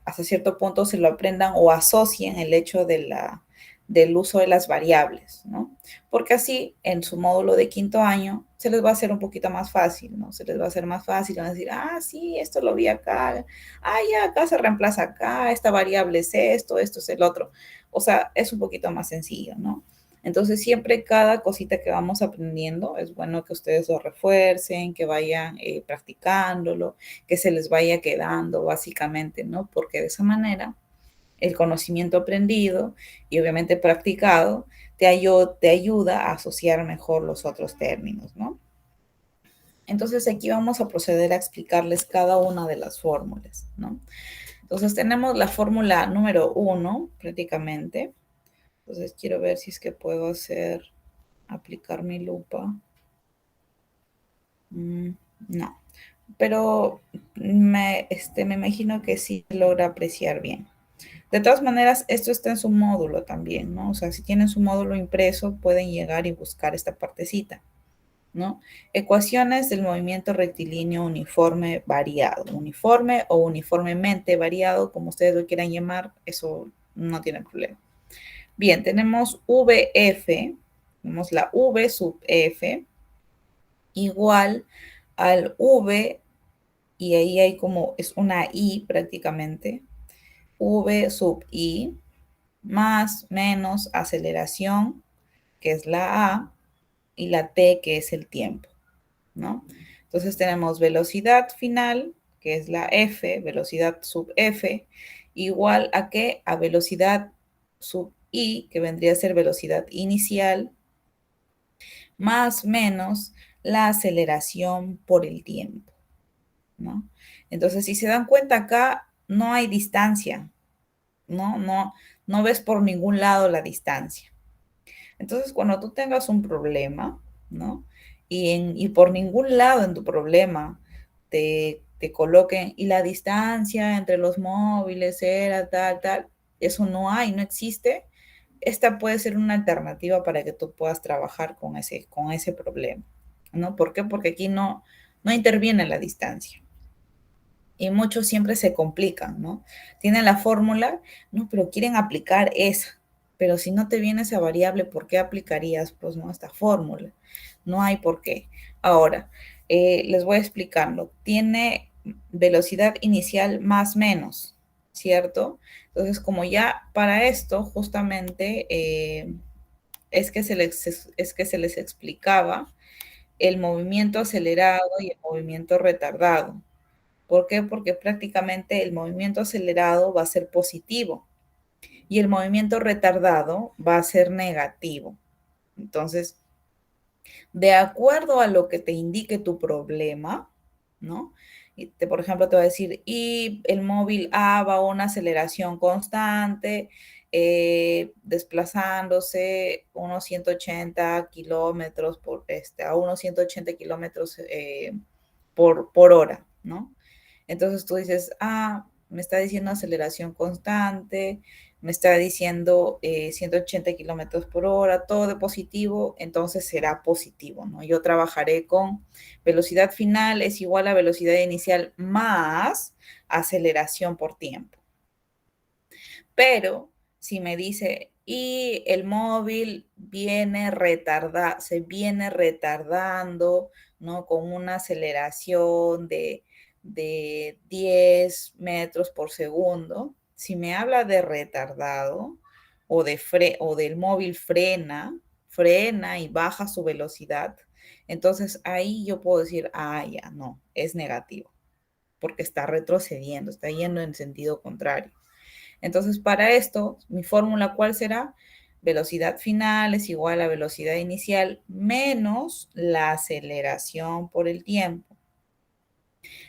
hasta cierto punto se lo aprendan o asocien el hecho del uso de las variables, ¿no? Porque así en su módulo de 5º año se les va a hacer un poquito más fácil, ¿no? Se les va a hacer más fácil, van a decir, ah, sí, esto lo vi acá, ah, ya, acá se reemplaza acá, esta variable es esto es el otro. O sea, es un poquito más sencillo, ¿no? Entonces, siempre cada cosita que vamos aprendiendo, es bueno que ustedes lo refuercen, que vayan practicándolo, que se les vaya quedando básicamente, ¿no? Porque de esa manera el conocimiento aprendido y obviamente practicado te ayuda a asociar mejor los otros términos, ¿no? Entonces aquí vamos a proceder a explicarles cada una de las fórmulas, ¿no? Entonces tenemos la fórmula número 1 prácticamente. Entonces quiero ver si es que puedo aplicar mi lupa. No, pero me imagino que sí logra apreciar bien. De todas maneras, esto está en su módulo también, ¿no? O sea, si tienen su módulo impreso, pueden llegar y buscar esta partecita, ¿no? Ecuaciones del movimiento rectilíneo uniforme variado. Uniforme o uniformemente variado, como ustedes lo quieran llamar, eso no tiene problema. Bien, tenemos VF, tenemos la V sub F, igual al V, y ahí hay como, es una I prácticamente, V sub I, más, menos, aceleración, que es la A, y la T, que es el tiempo, ¿no? Entonces tenemos velocidad final, que es la F, velocidad sub F, igual a qué? A velocidad sub I, que vendría a ser velocidad inicial, más menos la aceleración por el tiempo, ¿no? Entonces, si se dan cuenta acá, no hay distancia, ¿no? No ves por ningún lado la distancia. Entonces, cuando tú tengas un problema, ¿no? Y por ningún lado en tu problema te coloquen, y la distancia entre los móviles era tal, eso no hay, no existe. Esta puede ser una alternativa para que tú puedas trabajar con ese problema, ¿no? ¿Por qué? Porque aquí no interviene la distancia. Y muchos siempre se complican, ¿no? Tienen la fórmula, no, pero quieren aplicar esa. Pero si no te viene esa variable, ¿por qué aplicarías, pues, no, esta fórmula? No hay por qué. Ahora, les voy a explicarlo. Tiene velocidad inicial más menos, ¿cierto? Entonces, como ya para esto, justamente, es que se les explicaba el movimiento acelerado y el movimiento retardado. ¿Por qué? Porque prácticamente el movimiento acelerado va a ser positivo y el movimiento retardado va a ser negativo. Entonces, de acuerdo a lo que te indique tu problema, ¿no? Por ejemplo, te va a decir, y el móvil A va a una aceleración constante, desplazándose unos 180 kilómetros a unos 180 kilómetros por hora, ¿no? Entonces tú dices, me está diciendo aceleración constante, me está diciendo 180 kilómetros por hora, todo de positivo, entonces será positivo, ¿no? Yo trabajaré con velocidad final es igual a velocidad inicial más aceleración por tiempo. Pero si me dice, y el móvil se viene retardando, ¿no? Con una aceleración de 10 metros por segundo. Si me habla de retardado o del móvil frena y baja su velocidad, entonces ahí yo puedo decir, ya, no, es negativo, porque está retrocediendo, está yendo en sentido contrario. Entonces, para esto, mi fórmula, ¿cuál será? Velocidad final es igual a velocidad inicial menos la aceleración por el tiempo.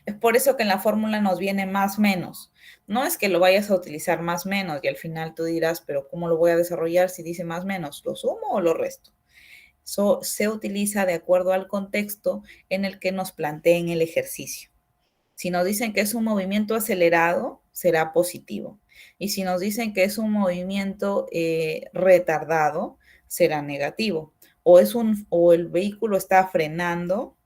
Es por eso que en la fórmula nos viene más menos. No es que lo vayas a utilizar más menos y al final tú dirás, pero ¿cómo lo voy a desarrollar si dice más menos? ¿Lo sumo o lo resto? Eso se utiliza de acuerdo al contexto en el que nos planteen el ejercicio. Si nos dicen que es un movimiento acelerado, será positivo. Y si nos dicen que es un movimiento retardado, será negativo. O el vehículo está frenando,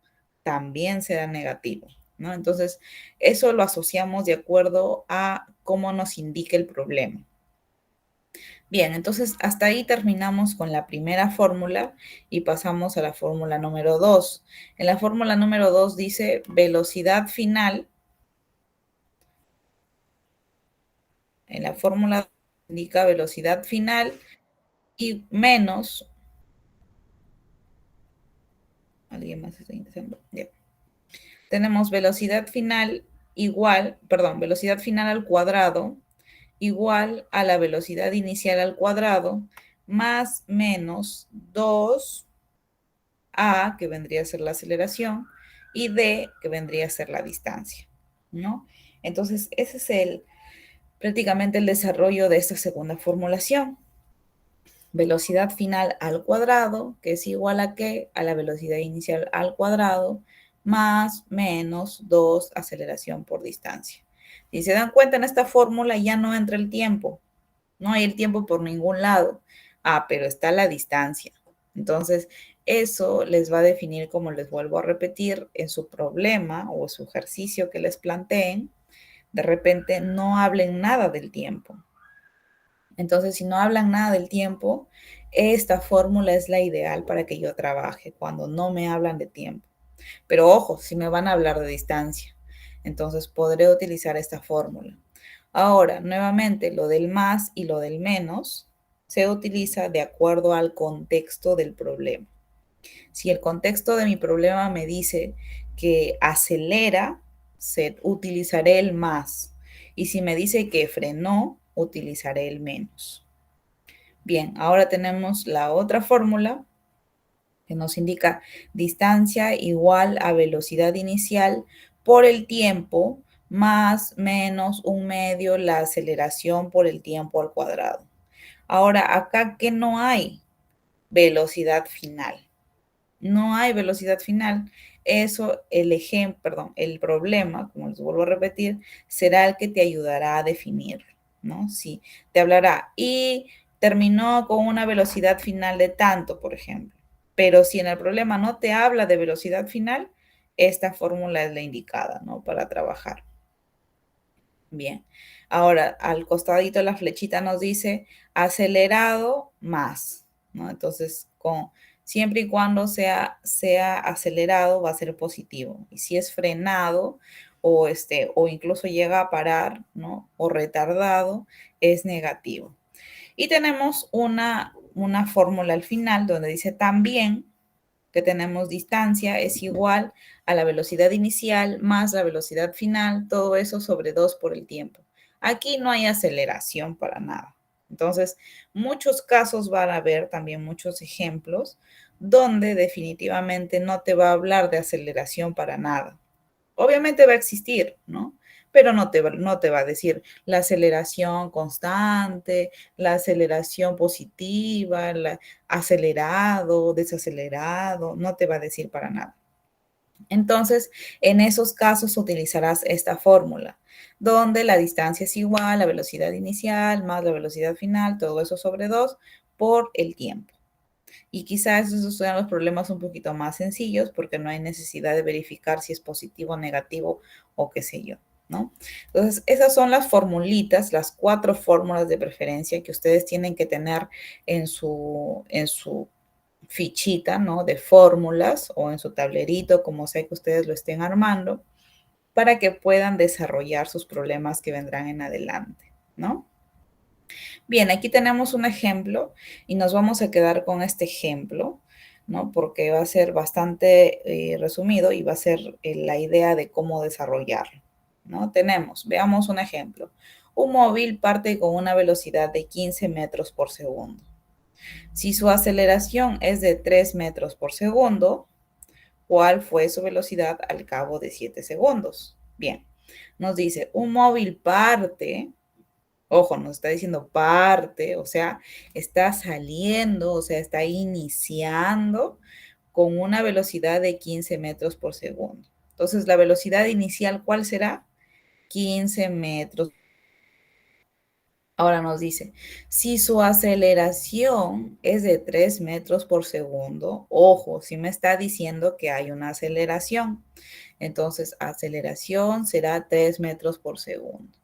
también será negativo, ¿no? Entonces, eso lo asociamos de acuerdo a cómo nos indica el problema. Bien, entonces hasta ahí terminamos con la primera fórmula y pasamos a la fórmula número 2. En la fórmula número 2 dice velocidad final. En la fórmula indica velocidad final y menos. ¿Alguien más está intentando? Bien. Tenemos velocidad final velocidad final al cuadrado igual a la velocidad inicial al cuadrado más menos 2a, que vendría a ser la aceleración, y d, que vendría a ser la distancia, ¿no? Entonces, ese es prácticamente el desarrollo de esta segunda formulación. Velocidad final al cuadrado, que es igual a ¿qué? A la velocidad inicial al cuadrado, más menos 2 aceleración por distancia. Si se dan cuenta, en esta fórmula ya no entra el tiempo. No hay el tiempo por ningún lado. Ah, pero está la distancia. Entonces, eso les va a definir, como les vuelvo a repetir, en su problema o su ejercicio que les planteen. De repente no hablen nada del tiempo. Entonces, si no hablan nada del tiempo, esta fórmula es la ideal para que yo trabaje cuando no me hablan de tiempo. Pero ojo, si me van a hablar de distancia, entonces podré utilizar esta fórmula. Ahora, nuevamente, lo del más y lo del menos se utiliza de acuerdo al contexto del problema. Si el contexto de mi problema me dice que acelera, utilizaré el más. Y si me dice que frenó, utilizaré el menos. Bien, ahora tenemos la otra fórmula que nos indica distancia igual a velocidad inicial por el tiempo más menos un medio la aceleración por el tiempo al cuadrado. Ahora, acá, ¿qué no hay? Velocidad final. No hay velocidad final. Eso, el problema, como les vuelvo a repetir, será el que te ayudará a definir, ¿no? Si te hablará y terminó con una velocidad final de tanto, por ejemplo. Pero si en el problema no te habla de velocidad final, esta fórmula es la indicada, ¿no? Para trabajar. Bien. Ahora, al costadito la flechita nos dice acelerado más, ¿no? Entonces, siempre y cuando sea acelerado va a ser positivo. Y si es frenado o incluso llega a parar, ¿no? O retardado, es negativo. Y tenemos una fórmula al final donde dice también que tenemos distancia es igual a la velocidad inicial más la velocidad final, todo eso sobre 2 por el tiempo. Aquí no hay aceleración para nada. Entonces, muchos casos van a haber, también muchos ejemplos, donde definitivamente no te va a hablar de aceleración para nada. Obviamente va a existir, ¿no? Pero no te va a decir la aceleración constante, la aceleración positiva, acelerado, desacelerado, no te va a decir para nada. Entonces, en esos casos utilizarás esta fórmula, donde la distancia es igual a la velocidad inicial más la velocidad final, todo eso sobre 2 por el tiempo. Y quizás esos sean los problemas un poquito más sencillos porque no hay necesidad de verificar si es positivo o negativo o qué sé yo, ¿no? Entonces, esas son las formulitas, las 4 fórmulas de preferencia que ustedes tienen que tener en su fichita, ¿no? De fórmulas o en su tablerito, como sea que ustedes lo estén armando, para que puedan desarrollar sus problemas que vendrán en adelante, ¿no? Bien, aquí tenemos un ejemplo y nos vamos a quedar con este ejemplo, ¿no? Porque va a ser bastante resumido y va a ser la idea de cómo desarrollarlo, ¿no? Veamos un ejemplo. Un móvil parte con una velocidad de 15 metros por segundo. Si su aceleración es de 3 metros por segundo, ¿cuál fue su velocidad al cabo de 7 segundos? Bien, nos dice, un móvil parte. Ojo, nos está diciendo parte, o sea, está saliendo, o sea, está iniciando con una velocidad de 15 metros por segundo. Entonces, la velocidad inicial, ¿cuál será? 15 metros. Ahora nos dice, si su aceleración es de 3 metros por segundo, ojo, si me está diciendo que hay una aceleración. Entonces, aceleración será 3 metros por segundo.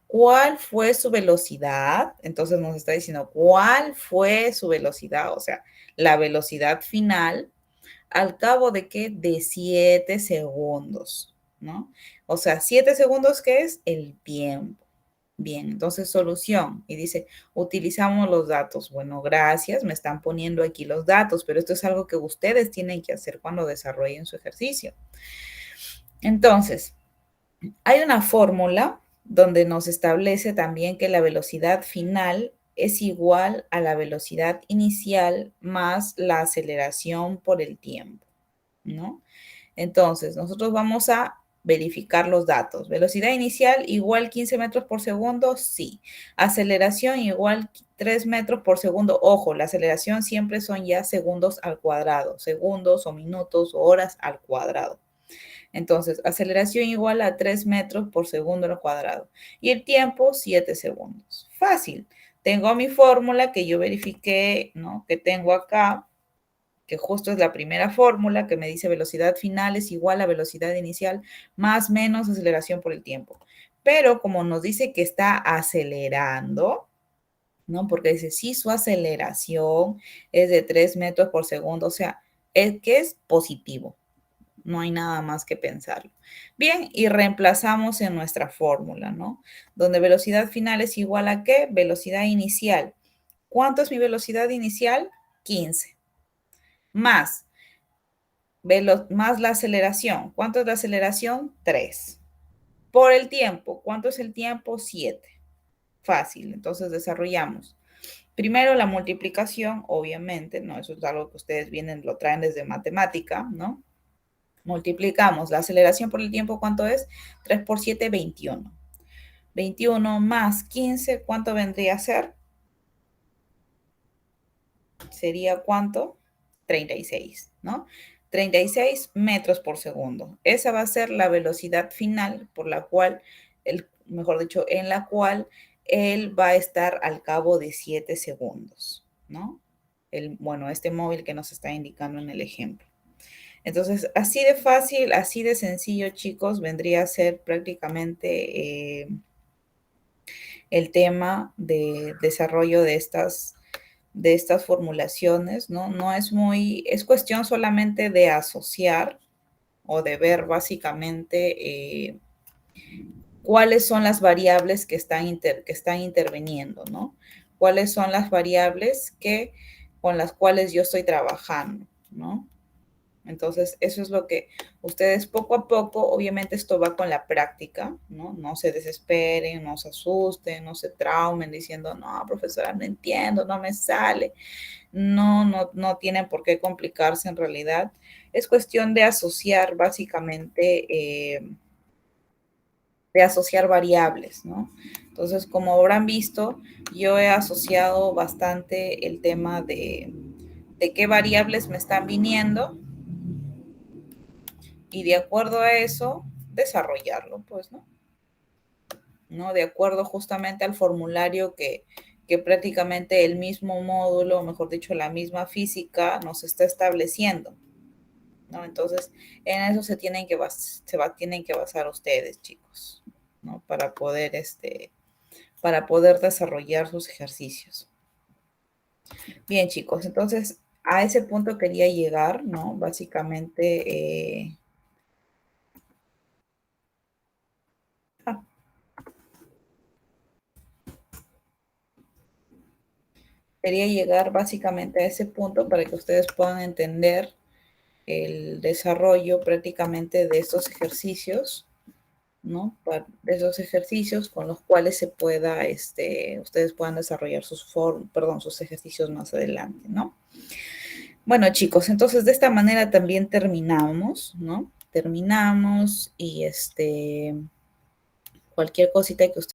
¿Cuál fue su velocidad? Entonces nos está diciendo cuál fue su velocidad, o sea, la velocidad final al cabo de qué? De 7 segundos, ¿no? O sea, 7 segundos, ¿qué es? El tiempo. Bien, entonces solución. Y dice, utilizamos los datos. Bueno, gracias, me están poniendo aquí los datos, pero esto es algo que ustedes tienen que hacer cuando desarrollen su ejercicio. Entonces, hay una fórmula donde nos establece también que la velocidad final es igual a la velocidad inicial más la aceleración por el tiempo, ¿no? Entonces, nosotros vamos a verificar los datos. Velocidad inicial igual 15 metros por segundo, sí. Aceleración igual 3 metros por segundo. Ojo, la aceleración siempre son ya segundos al cuadrado, segundos o minutos o horas al cuadrado. Entonces, aceleración igual a 3 metros por segundo al cuadrado. Y el tiempo, 7 segundos. Fácil. Tengo mi fórmula que yo verifiqué, ¿no? Que tengo acá, que justo es la primera fórmula que me dice velocidad final es igual a velocidad inicial más menos aceleración por el tiempo. Pero como nos dice que está acelerando, ¿no? Porque dice, sí, su aceleración es de 3 metros por segundo, o sea, es que es positivo. No hay nada más que pensarlo. Bien, y reemplazamos en nuestra fórmula, ¿no? Donde velocidad final es igual a ¿qué? Velocidad inicial. ¿Cuánto es mi velocidad inicial? 15. Más la aceleración. ¿Cuánto es la aceleración? 3. Por el tiempo. ¿Cuánto es el tiempo? 7. Fácil. Entonces desarrollamos. Primero la multiplicación, obviamente, ¿no? Eso es algo que ustedes lo traen desde matemática, ¿no? Multiplicamos la aceleración por el tiempo, ¿cuánto es? 3 por 7, 21. 21 más 15, ¿cuánto vendría a ser? ¿Sería cuánto? 36, ¿no? 36 metros por segundo. Esa va a ser la velocidad final por la cual, mejor dicho, en la cual él va a estar al cabo de 7 segundos, ¿no? Bueno, este móvil que nos está indicando en el ejemplo. Entonces, así de fácil, así de sencillo, chicos, vendría a ser prácticamente el tema de desarrollo de estas formulaciones, ¿no? No es es cuestión solamente de asociar o de ver básicamente cuáles son las variables que están interviniendo, ¿no? Cuáles son las variables con las cuales yo estoy trabajando, ¿no? Entonces, eso es lo que ustedes poco a poco, obviamente esto va con la práctica, ¿no? No se desesperen, no se asusten, no se traumen diciendo, no, profesora, no entiendo, no me sale. No tienen por qué complicarse en realidad. Es cuestión de asociar básicamente, de asociar variables, ¿no? Entonces, como habrán visto, yo he asociado bastante el tema de qué variables me están viniendo y de acuerdo a eso, desarrollarlo, pues, ¿no? ¿No? De acuerdo justamente al formulario que prácticamente el mismo módulo, o mejor dicho, la misma física nos está estableciendo, ¿no? Entonces, en eso tienen que basar ustedes, chicos, ¿no? Para poder desarrollar sus ejercicios. Bien, chicos, entonces a ese punto quería llegar, ¿no? Básicamente, quería llegar básicamente a ese punto para que ustedes puedan entender el desarrollo prácticamente de estos ejercicios, ¿no? De esos ejercicios con los cuales ustedes puedan desarrollar sus ejercicios más adelante, ¿no? Bueno, chicos, entonces de esta manera también terminamos, ¿no? Terminamos y cualquier cosita que ustedes